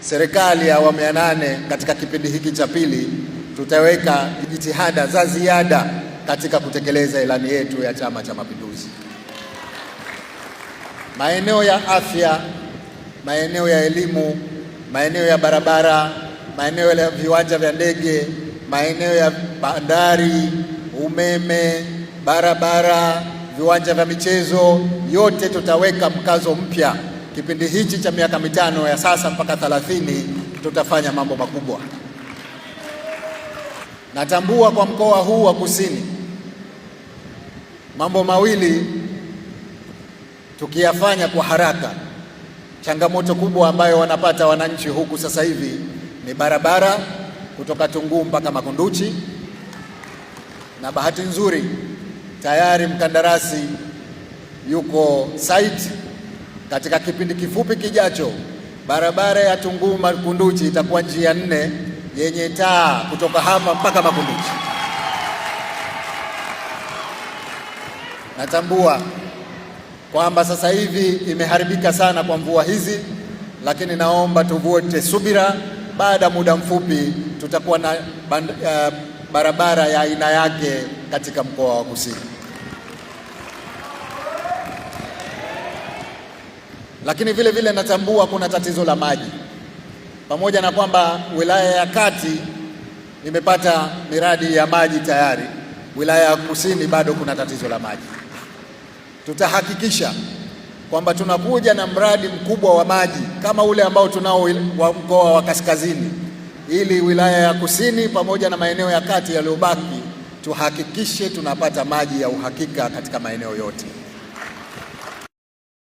serikali ya awamu ya 8 katika kipindi hiki cha pili tutaweka jitihada za ziada katika kutekeleza ilani yetu ya Chama cha Mapinduzi. Maeneo ya afya, maeneo ya elimu, maeneo ya barabara, maeneo ya viwanja vya ndege, maeneo ya bandari, umeme, barabara, viwanja vya michezo, yote tutaweka mkazo mpya. Kipindi hichi cha miaka 5 ya sasa mpaka 30 tutafanya mambo makubwa. Natambua kwa mkoa huu wa Kusini mambo mawili tukiyafanya kwa haraka. Changamoto kubwa ambayo wanapata wananchi huku sasa hivi ni barabara kutoka Tunguu mpaka Makunduchi, na bahati nzuri tayari mkandarasi yuko site. Katika kipindi kifupi kijacho, barabara ya Tunguu Makunduchi itakuwa njia 4 yenye taa kutoka hapa mpaka Makunduchi. Natambua kwamba sasa hivi imeharibika sana kwa mvua hizi, lakini naomba tuvute subira. Baada muda mfupi tutakuwa na barabara ya aina yake katika mkoa wa Kusini. Lakini vile vile natambua kuna tatizo la maji. Pamoja na kwamba wilaya ya Kati imepata miradi ya maji tayari, wilaya ya Kusini bado kuna tatizo la maji. Tutahakikisha kwamba tunakuja na mradi mkubwa wa maji kama ule ambao tunao wa mkoa wa Kaskazini, ili wilaya ya Kusini pamoja na maeneo ya Kati yaliyobaki tuhakikishe tunapata maji ya uhakika katika maeneo yote.